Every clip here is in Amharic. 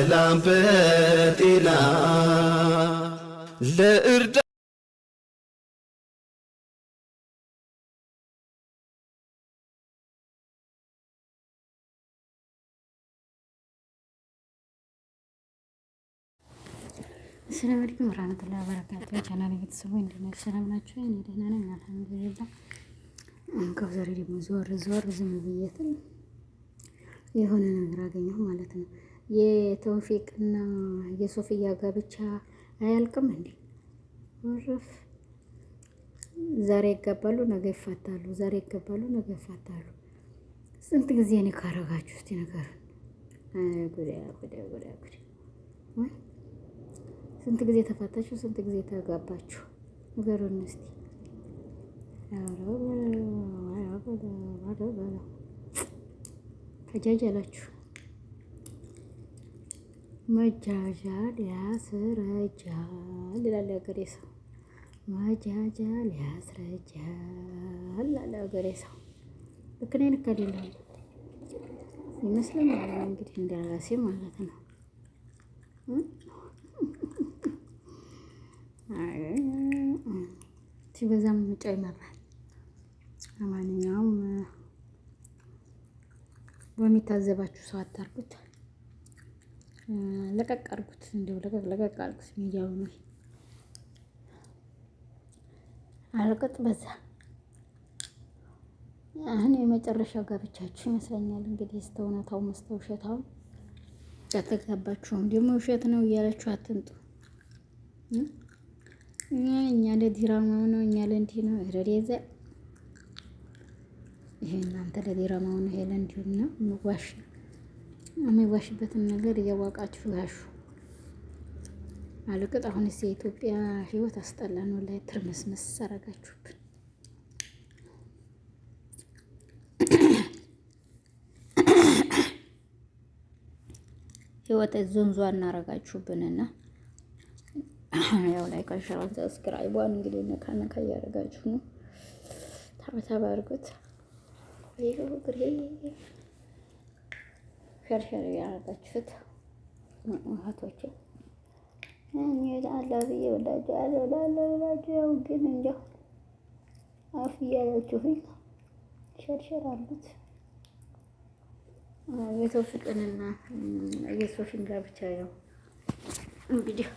በሰላም በጤና ለእርዳ ሰላም አለይኩም ወራህመቱላሂ ወበረካቱህ። ቻናል ቤተሰቦች እንዴት ናችሁ? ሰላም ናችሁ? እኔ ደህና ነኝ አልሐምዱሊላህ። እንኳን ዛሬ ደግሞ ዞር ዝም ብዬትም የሆነ ነገር አገኘሁ ማለት ነው። የተውፊቅና የሶፊያ ጋብቻ አያልቅም እንዴ? ወረፍ ዛሬ ይገባሉ ነገ ይፋታሉ፣ ዛሬ ይገባሉ ነገ ይፋታሉ። ስንት ጊዜ ነው ካረጋችሁ እስቲ ነገር ጉድ ስንት ጊዜ ተፋታችሁ? ስንት ጊዜ ተጋባችሁ? ንገሩን እስቲ። ተጃጃላችሁ። መጃጃል ያስረጃል ይላል የሀገሬ ሰው። መጃጃል ያስረጃል ይላል የሀገሬ ሰው። ልክ ነኝ ልክ አይደለም ይመስለኛል እንግዲህ እንደራሴ ማለት ነው። ሲበዛም ጨው ይመራል። ለማንኛውም በሚታዘባችሁ ሰው አታርጉት፣ ለቀቅ አርጉት፣ እንደው ለቀቅ አርጉት። ሚዲያው ነው አልቀጥ በዛ። አሁን የመጨረሻው ጋብቻችሁ ይመስለኛል እንግዲህ እስተውነታው መስተውሸታው ከተጋባችሁም ደግሞ ውሸት ነው እያላችሁ አትንጡ። እኛ ለዲራማው ነው፣ እኛ ለእንዲህ ነው ረዴዘ። ይሄ እናንተ ለዲራማው ነው፣ ይሄ ለእንዲሁ ነው። የሚዋሽበትን ነገር እያዋቃችሁ ጋሹ አልቅጥ። አሁንስ የኢትዮጵያ ህይወት አስጠላን፣ ወላሂ ትርምስምስ አረጋችሁብን። ህይወት ዞንዟ እናረጋችሁብንና ያው ላይ ከሸራን ሰብስክራይቧን እንግዲህ ነካ እያደረጋችሁ ነው። ታበታባ አድርጉት። ይሄው ግሬ ሸርሸር እያደረጋችሁት እህቶቼ እኔ አላ ብዬ ወዳችሁ ያው ግን እንደው አፍ እያላችሁኝ ሸርሸር አሉት። የተውፊቅንና የሶፊን ጋብቻ ያው እንግዲህ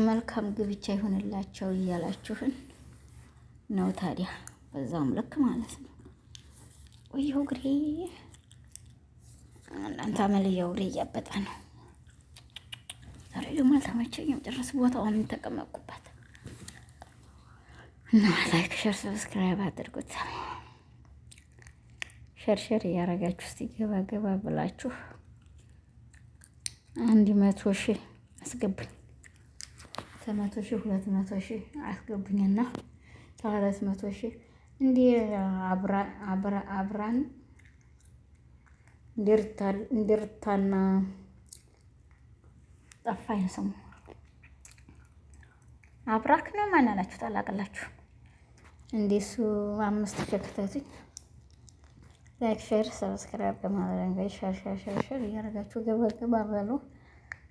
መልካም ግብቻ ይሆንላቸው እያላችሁን ነው። ታዲያ በዛውም ልክ ማለት ነው። ወይው ግሬ እናንተ አመልያው ግሬ እያበጠ ነው። ዛሬ ደግሞ አልተመቸኝም ጭራሽ ቦታውን ተቀመጥኩበት እና ላይክ፣ ሼር፣ ሰብስክራይብ አድርጉት። ሸርሸር እያረጋችሁ እስቲ ገባ ብላችሁ 100,000 አስገቡኝ። 100,000 200,000 አስገቡኝና 200,000 እንዴ አብራን እንድርታና ጠፋኝ ስሙ አብራክ ነው ማን አላችሁ ታላቅላችሁ እንዴሱ 5,000 ከተቱኝ። ላይክ ሼር ሰብስክራይብ በማድረግ ሸር እያደረጋችሁ ገባ በሉ።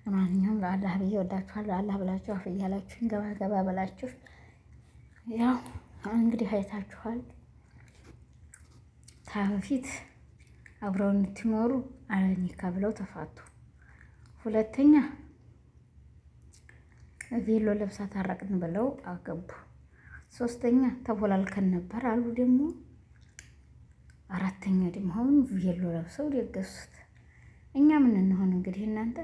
ለማንኛውም ለአላህ ብዬ ወዳችኋለሁ። አላህ ብላችሁ አፍ እያላችሁ ገባ ብላችሁ ያው እንግዲህ አይታችኋል። ታበፊት አብረው እንትኖሩ አለኒካ ብለው ተፋቱ። ሁለተኛ ቬሎ ለብሳ ታረቅን ብለው አገቡ። ሶስተኛ ተቦላልከን ነበር አሉ ደግሞ። አራተኛ ደግሞ አሁን ቬሎ ለብሰው ደገሱት። እኛ ምን እንሆን እንግዲህ እናንተ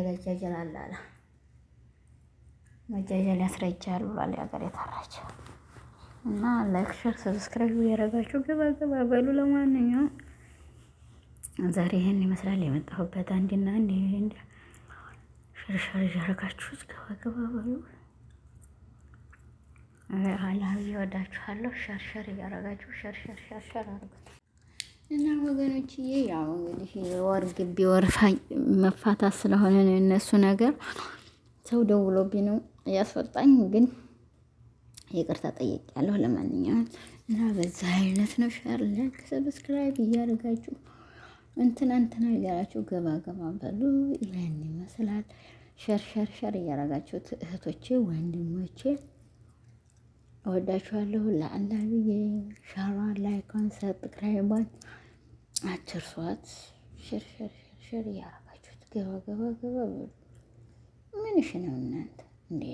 መጃጃል አላላ መጃጃል ያስረጃል ብሏል ያገር የታራች እና ላይክ ሼር ሰብስክራይብ ያደረጋችሁ ገባ በሉ። ለማንኛውም ዛሬ ይሄን ይመስላል የመጣሁበት አንድና አንድ ሸርሸር ያደረጋችሁ ገባ በሉ። አላህ ይወዳችኋለሁ። ሸርሸር እያደረጋችሁ ሸርሸር አድርጉት እና ወገኖችዬ ያው እንግዲህ ወር ግቢ ወርፋ መፋታት ስለሆነ ነው የነሱ ነገር። ሰው ደውሎብኝ ነው ያስወጣኝ፣ ግን ይቅርታ ጠይቄያለሁ። ለማንኛውም እና በዛ አይነት ነው። ሸር ላይክ ሰብስክራይብ እያደረጋችሁ እንትና እያላችሁ ገባ ገባ በሉ። ይሄን ይመስላል። ሸር እያደረጋችሁት እህቶቼ ወንድሞቼ እወዳችኋለሁ። ለአላህ ብዬ ሻሯን ላይኳን ሰብስክራይቧን አትርሷት። ሸር እያደረጋችሁት ገባ ገባ ገባ በሉ። ምንሽ ነው እናንተ እንዴ?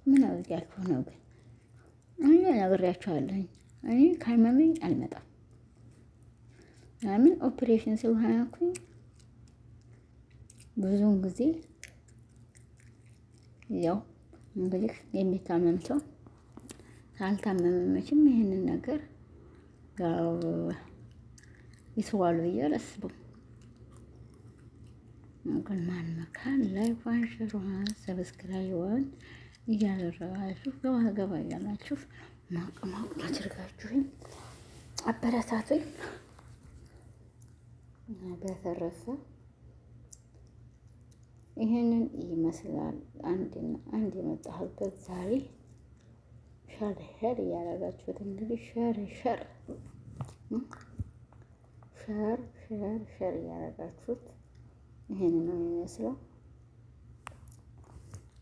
ምን አድርጋችሁ ነው ግን? እኔ ነግሬያችኋለሁ። እኔ ካመመኝ አልመጣም። ለምን ኦፕሬሽን ስለሆንኩኝ ብዙውን ጊዜ ያው እንግዲህ የሚታመም ሰው ካልታመመ መቼም ይሄንን ነገር ያው ይስዋሉ ብዬ አላስብም። ግን ማን መካን ላይኳን ሸሯን ሰብስክራይቧን እያደረጋችሁ ገባ ገባ እያላችሁ ማቅ አድርጋችሁኝ አበረታቱኝ። በተረፈ ይሄንን ይመስላል አንድ የመጣሁበት ዛሬ። ሸር እያደረጋችሁት እንግዲህ ሸር እያደረጋችሁት ይሄንን ነው የሚመስለው።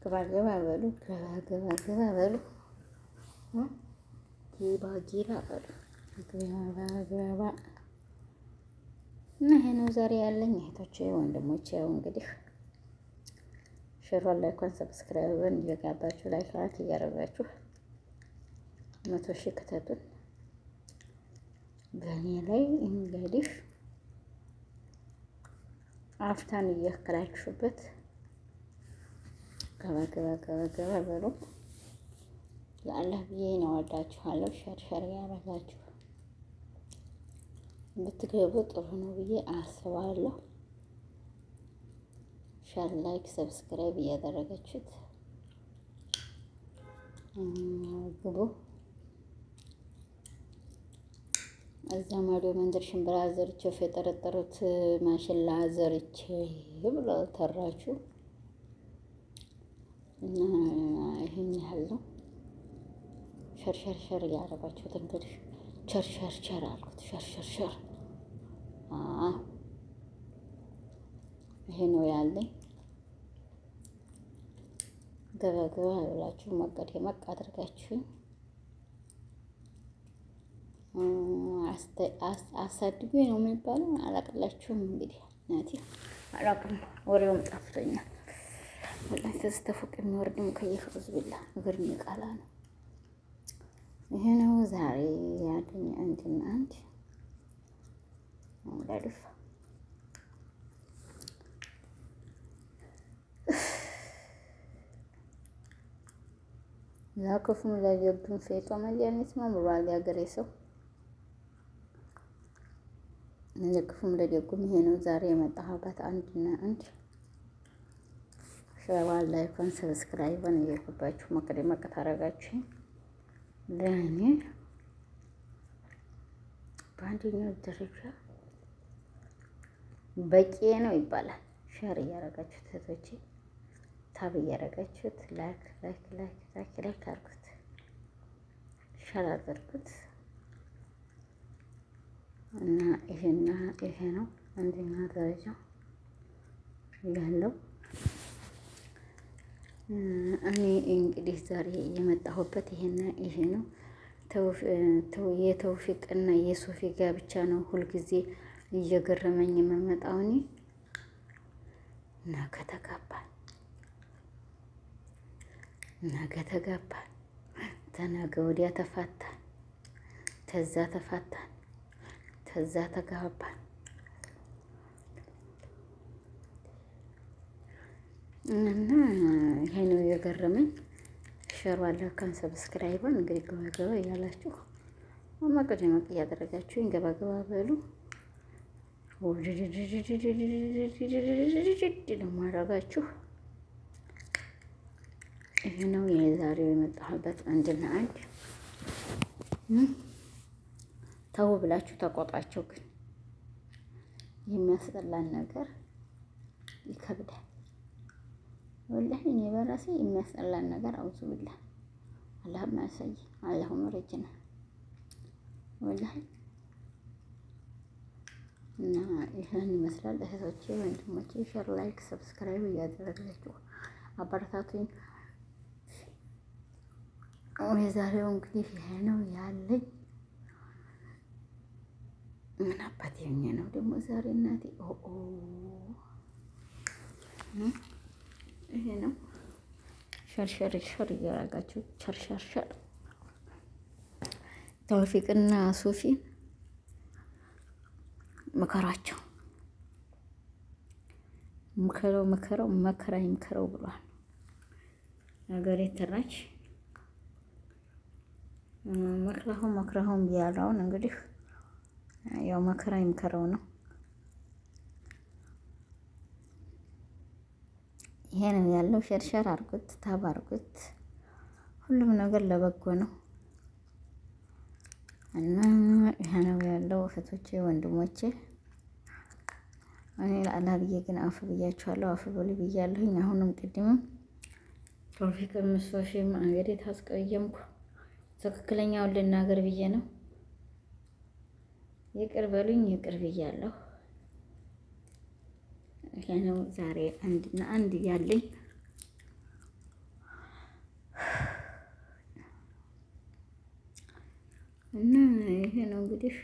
ገባ ገባ በሉ፣ ገባ በሉ፣ ጌባ በሉ፣ ገባ እና ይሄ ነው ዛሬ ያለኝ እህቶቼ ወንድሞቼ። ያው እንግዲህ ሼር ላይክ ሰብስክራይብን እየጋባችሁ ላይክ እያደረጋችሁ 100 ሺህ ክተቱን በእኔ ላይ እንግዲህ አፍታን እያከላችሁበት ገባ በሉ። ለአላህ ብዬ ነው ወዳችኋለሁ። ሸር ያደረጋችሁ ብትገቡ ጥሩ ነው ብዬ አስባለሁ። ሸር ላይክ ሰብስክራይብ እያደረጋችሁት ግቡ። እዛ ማዶ መንደር ሽምብራ ዘርቼ የጠረጠሩት ማሽላ ዘርቼ ብለው ተራችሁ እና ይሄን ያህል ነው። ሸር እያደረጋችሁት እንግዲህ ሸር አልኩት። ሸር ይሄ ነው ያለኝ። ገባ ብላችሁ መቅ አድርጋችሁኝ አሳድጉኝ ነው የሚባለው። አላቅላችሁም እንግዲህ እናቴ አላቅም። ወሬውም ጠፍቶኛል። ወላሂ ተስተፎቅ የሚወርድም ከየፈውዝ ቢላ እግር የሚቃላ ነው። ይሄ ነው ዛሬ ያለኝ አንድ ላልፍ ላክፉም ለጀብን ፌጦ መድኃኒት ነው ብሏል ያገሬ ሰው። ለክፉም ለደጉም ይሄ ነው ዛሬ የመጣሁበት አንድ ሸር ላይክን ሰብስክራይብን እየገባችሁ መቅ ታረጋችሁ ለእኔ በአንደኛው ደረጃ በቂ ነው ይባላል። ሸር እያረጋችሁት እህቶቼ ታብ እያረጋችሁት ላይክ አድርጉት፣ ሸር አድርጉት እና ይሄ ነው አንደኛ ደረጃ ያለው። እኔ እንግዲህ ዛሬ የመጣሁበት ይሄ ነው። የተውፊቅ እና የሶፊ ጋብቻ ነው ሁልጊዜ እየገረመኝ የምመጣው። እኔ ነገ ተጋባን፣ ተነገ ወዲያ ተፋታን፣ ተዛ ተፋታን፣ ተዛ ተጋባን እና ይሄ ነው የገረመኝ። ሸር ዋላካን ሰብስክራይብን እንግዲህ ገባ እያላችሁ መቅ እያደረጋችሁኝ ገባ በሉ። ደግሞ አደረጋችሁ። ይሄ ነው የዛሬው የመጣሁበት አንድና አንድ። ተው ብላችሁ ተቆጣቸው። ግን የሚያስጠላን ነገር ይከብዳል። ወላሂ እኔ በራሴ የሚያስጠላን ነገር አውዙ ብላ አላህ ማሳይ አላሁም ረጅና ወላሂ እና ይሄን ይመስላል። እህቶቼ ወንድሞቼ ሼር፣ ላይክ፣ ሰብስክራይብ እያደረጋችሁ አበረታቱኝ። የዛሬው እንግዲህ ይሄ ነው ያለኝ። ምን አባት የኛ ነው ደግሞ ዛሬ እናቴ ይሄ ነው። ሸር እያደረጋችሁ ሸር ተውፊቅና ሶፊን ምከራቸው። ምከረው መከራ ይምከረው ብሏል። ነገር የተራች መክረሁም ቢያለውን እንግዲህ ያው መከራ ይምከረው ነው። ይሄ ነው ያለው። ሸርሸር አርጉት፣ ታብ አርጉት። ሁሉም ነገር ለበጎ ነው እና ይሄ ነው ያለው እህቶቼ ወንድሞቼ። እኔ ለአላህ ብዬ ግን አፍ ብያችኋለሁ፣ አፍ በሉ ብያለሁኝ። አሁንም ቅድምም ቶፊቅም ሶፊም እንግዲህ ታስቀየምኩ ትክክለኛውን ልናገር ብዬ ነው። ይቅር በሉኝ፣ ይቅር ብያለሁ። ይሄ ነው ዛሬ አንድና አንድ ያለኝ። እና ይሄ ነው እንግዲህ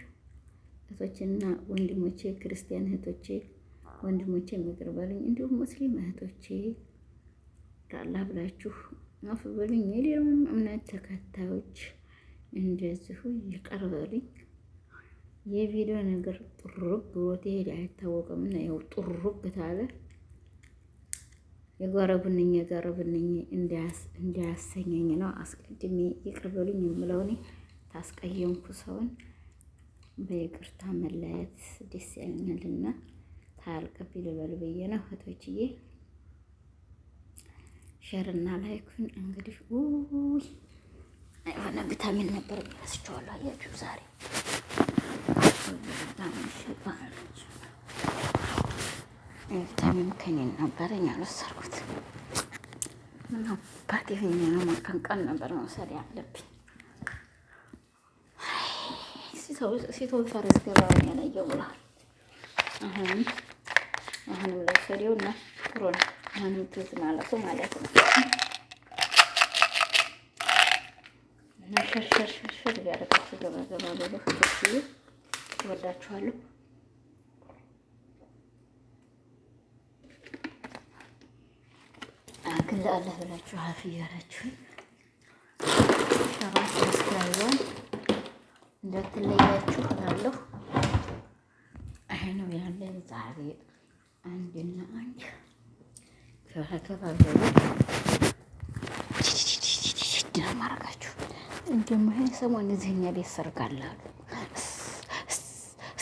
እህቶችና ወንድሞቼ፣ ክርስቲያን እህቶቼ ወንድሞቼ ይቅር በሉኝ። እንዲሁም ሙስሊም እህቶቼ ለአላህ ብላችሁ አፍ በሉኝ። የሌላውም እምነት ተከታዮች እንደዚሁ ይቅር በሉኝ። የቪዲዮ ነገር ጥሩብ ብሎት ይሄድ አይታወቅም እና ያው ጥሩብ ታለ የጓረብንኝ እንዲያሰኘኝ ነው አስቀድሜ ይቅር በሉኝ የምለው። እኔ ታስቀየምኩ ሰውን በይቅርታ መለያየት ደስ ያለኛልና ታልቀብ ልበል ብዬ ነው እህቶችዬ። ሸርና ላይኩን እንግዲህ የሆነ ቪታሚን ነበር ረስቼዋለሁ። አያችሁ ዛሬ ቪታሚን ከኔን ነበረኝ አልወሰድኩት። ምን አባቴ ሆኜ ነው ቀን ነበር መውሰድ ያለብኝ። ሲቶል ፈረስ ገባኝ ያላየው ብሏል። አሁንም ለወሰደው እና ጥሩ ነው። አሁንም ትዝ ማለቱ ማለት ነው። እና ሸር ሊያደርጋችሁ ገባ በሉ ፍቶችዬ፣ እወዳችኋለሁ። ግን ለአላህ ብላችሁ አፍ እያላችሁ ሸራ ሰብስክራይቧን እንዳትለያችሁ እላለሁ። ይሄ ነው ያለ ዛሬ አንድና አንድ ከበሉ ድና ማረጋችሁ። እንደውም ይሄ ሰሞን እዚህኛ ቤት ሰርጋላሉ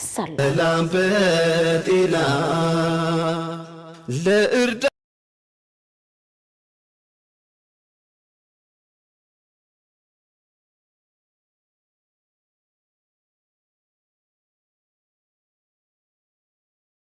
ሰላም በጤና ለእርዳ